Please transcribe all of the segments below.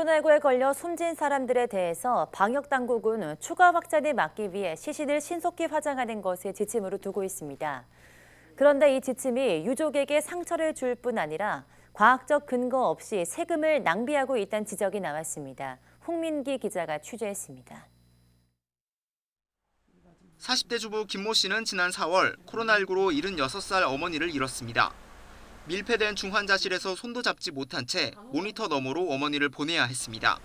코로나19에 걸려 숨진 사람들에 대해서 방역당국은 추가 확산을 막기 위해 시신을 신속히 화장하는 것을 지침으로 두고 있습니다. 그런데 이 지침이 유족에게 상처를 줄 뿐 아니라 과학적 근거 없이 세금을 낭비하고 있다는 지적이 나왔습니다. 홍민기 기자가 취재했습니다. 40대 주부 김모 씨는 지난 4월 코로나19로 76살 어머니를 잃었습니다. 밀폐된 중환자실에서 손도 잡지 못한 채 모니터 너머로 어머니를 보내야 했습니다.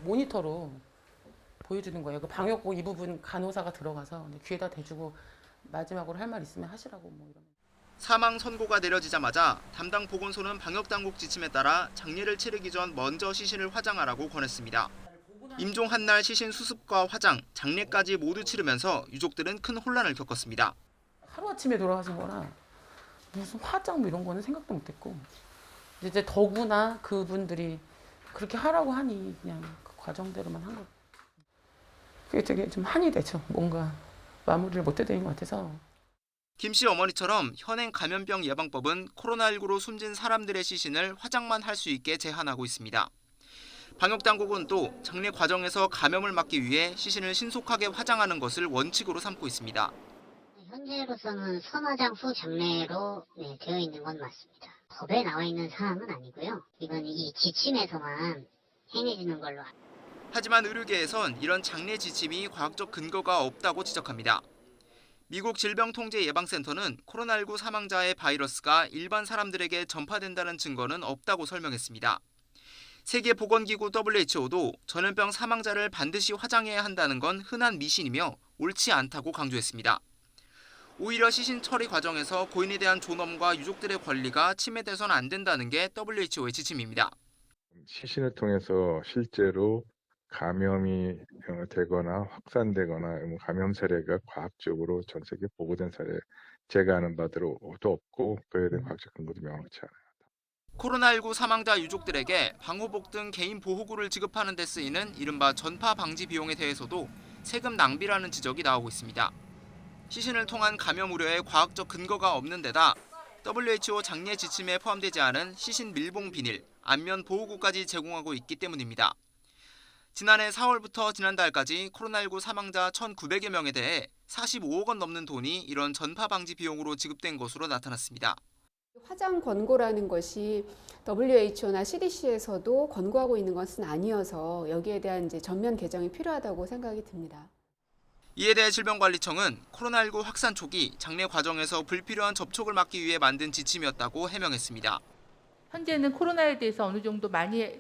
모니터로 보여주는 거예요. 그 방역복 이 부분 간호사가 들어가서 귀에다 대주고 마지막으로 할 말 있으면 하시라고 뭐 이러면. 사망 선고가 내려지자마자 담당 보건소는 방역당국 지침에 따라 장례를 치르기 전 먼저 시신을 화장하라고 권했습니다. 임종 한날 시신 수습과 화장, 장례까지 모두 치르면서 유족들은 큰 혼란을 겪었습니다. 하루아침에 돌아가신 거라 무슨 화장 뭐 이런 거는 생각도 못했고 이제 더구나 그분들이 그렇게 하라고 하니 그냥 그 과정대로만 한 거. 그게 되게 좀 한이 되죠. 뭔가 마무리를 못 해드린 것 같아서. 김 씨 어머니처럼 현행 감염병 예방법은 코로나19로 숨진 사람들의 시신을 화장만 할 수 있게 제한하고 있습니다. 방역당국은 또 장례 과정에서 감염을 막기 위해 시신을 신속하게 화장하는 것을 원칙으로 삼고 있습니다. 현재로서는 선화장 후 장례로 되어 있는 건 맞습니다. 법에 나와 있는 사항은 아니고요. 이건 이 지침에서만 행해지는 걸로. 하지만 의료계에선 이런 장례 지침이 과학적 근거가 없다고 지적합니다. 미국 질병통제예방센터는 코로나19 사망자의 바이러스가 일반 사람들에게 전파된다는 증거는 없다고 설명했습니다. 세계보건기구 WHO도 전염병 사망자를 반드시 화장해야 한다는 건 흔한 미신이며 옳지 않다고 강조했습니다. 오히려 시신 처리 과정에서 고인에 대한 존엄과 유족들의 권리가 침해돼서는 안 된다는 게 WHO의 지침입니다. 시신을 통해서 실제로 감염이 되거나 확산되거나 감염 사례가 과학적으로 전 세계에 보고된 사례 제가 아는 바대로도 없고 그에 대한 과학적 근거도 명확치 않아요. 코로나19 사망자 유족들에게 방호복 등 개인 보호구를 지급하는 데 쓰이는 이른바 전파 방지 비용에 대해서도 세금 낭비라는 지적이 나오고 있습니다. 시신을 통한 감염 우려에 과학적 근거가 없는 데다 WHO 장례 지침에 포함되지 않은 시신 밀봉 비닐, 안면 보호구까지 제공하고 있기 때문입니다. 지난해 4월부터 지난달까지 코로나19 사망자 1,900여 명에 대해 45억 원 넘는 돈이 이런 전파 방지 비용으로 지급된 것으로 나타났습니다. 화장 권고라는 것이 WHO나 CDC에서도 권고하고 있는 것은 아니어서 여기에 대한 이제 전면 개정이 필요하다고 생각이 듭니다. 이에 대해 질병관리청은 코로나19 확산 초기 장례 과정에서 불필요한 접촉을 막기 위해 만든 지침이었다고 해명했습니다. 현재는 코로나에 대해서 어느 정도 많이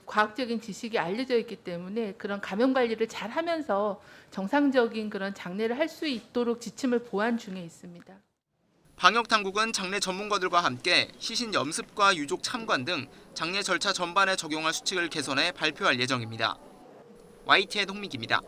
과학적인 지식이 알려져 있기 때문에 그런 감염 관리를 잘 하면서 정상적인 그런 장례를 할 수 있도록 지침을 보완 중에 있습니다. 방역당국은 장례 전문가들과 함께 시신 염습과 유족 참관 등 장례 절차 전반에 적용할 수칙을 개선해 발표할 예정입니다. YTN 홍민기입니다.